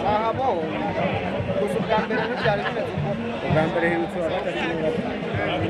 Sahabo. Gusto gambere ni byari bimeze uko. Gambere hirutse abatatu.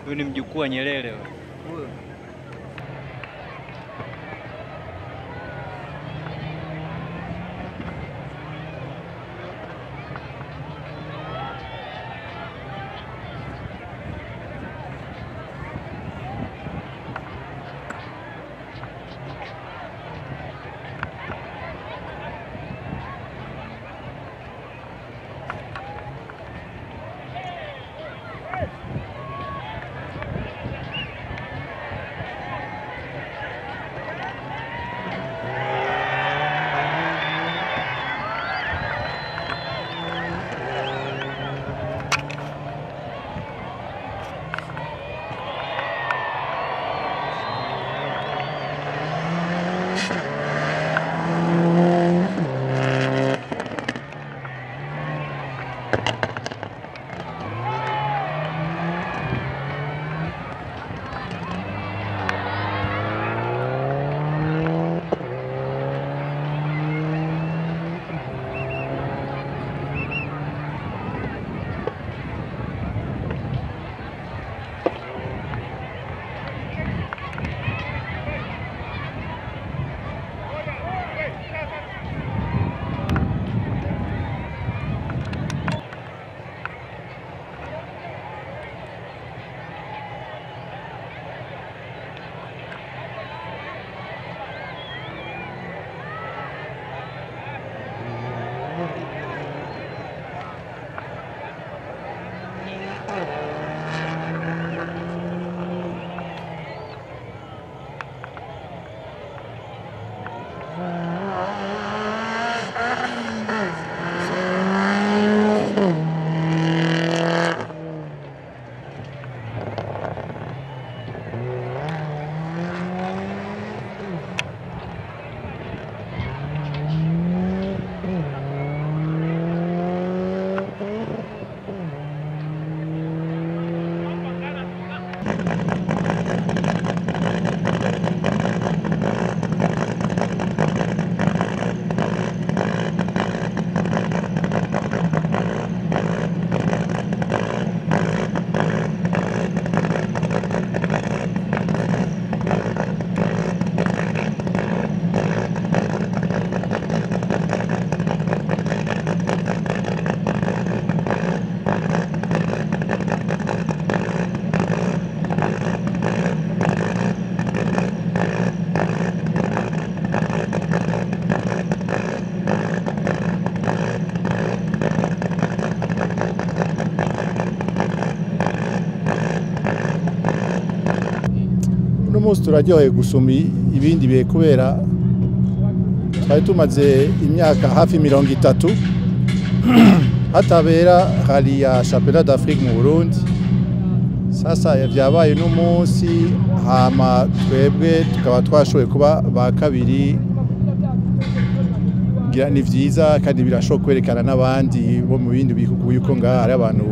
Huyu ni mjukuu wa Nyerere. uno munsi turaryoheye gusoma ibindi bihe kubera twari tumaze imyaka hafi 30 hatabera hari ya championnat d'Afrique mu Burundi. Sasa byabaye no munsi hama twebwe tukaba twashoboye kuba ba kabiri, gira ni vyiza kandi birashoboka kwerekana n'abandi bo mu bindi bihugu yuko ngaha hari abantu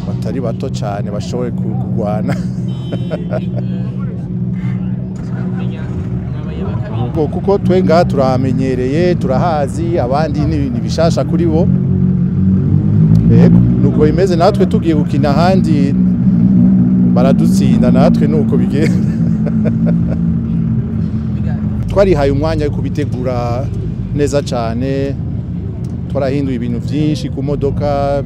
batari bato cyane bashoboye kugwana. Kuko twe ngaha turamenyereye turahazi, abandi ni bishasha kuri bo. Nuko bimeze natwe tugiye gukina handi baradutsinda natwe nuko bigenda. Twarihaye umwanya wo kubitegura neza cyane, twarahinduye ibintu byinshi ku modoka,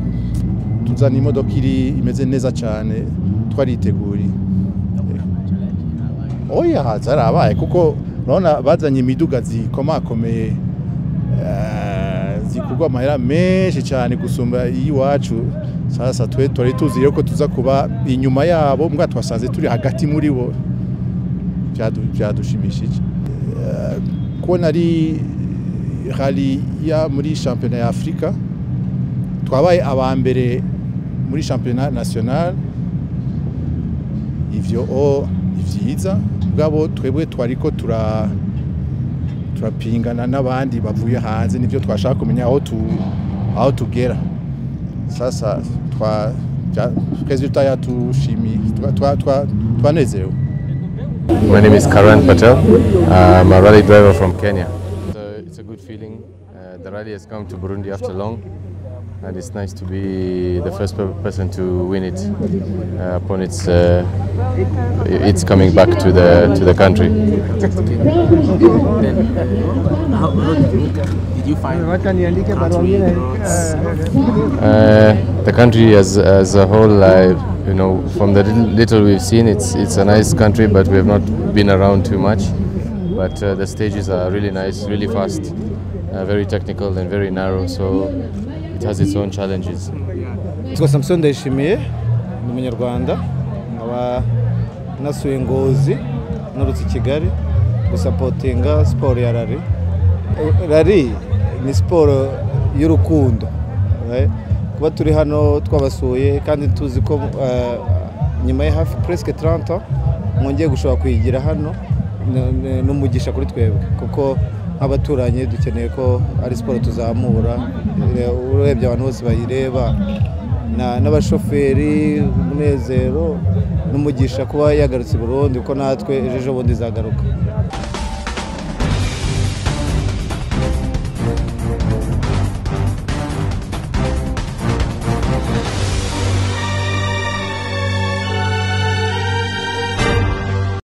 tuzana imodoka imeze neza cyane, twariteguriye. Oya zarabaye kuko urabona bazanye imiduga zikomakomeye, zikugwa amahera menshi cyane gusumba iwacu. Sasa twe twari tuzi yuko tuza kuba inyuma yabo, mbwa twasanze turi hagati muri bo, byadushimishije. Ko nari hali ya muri championnat ya Afrika, twabaye abambere muri championnat national. Ivyo ivyiza bwabo twebwe twariko turapingana n'abandi bavuye hanze, nivyo twashaka kumenya aho tugera. Sasa resultat yatushimi twanezerewe. My name is Karan Patel. I'm a rally driver from Kenya. It's a good feeling. The rally has come to Burundi after long, and it's nice to be the first person to win it upon its coming back to the country. How did you find the country as a whole? You know, from the little we've seen, it's a nice country, but we have not been around too much. But the stages are really nice, really fast, very technical and very narrow, so it has its own challenges. Samson ndayishimiye ni umunyarwanda, nkaba nasuye Ngozi narutse Kigali gusapotinga sport ya rally. Rally ni sport y'urukundo, kuba turi hano twabasuye kandi tuzi ko nyuma ya hafi presque 30 mwongeye gushobora kuyigira hano n'umugisha kuri twebwe, kuko nk'abaturanye dukeneye ko ari sport tuzamura. Urebye abantu bose bayireba n'abashoferi, umunezero n'umugisha kuba yagarutse Burundi, ko natwe ejo bundi zagaruka.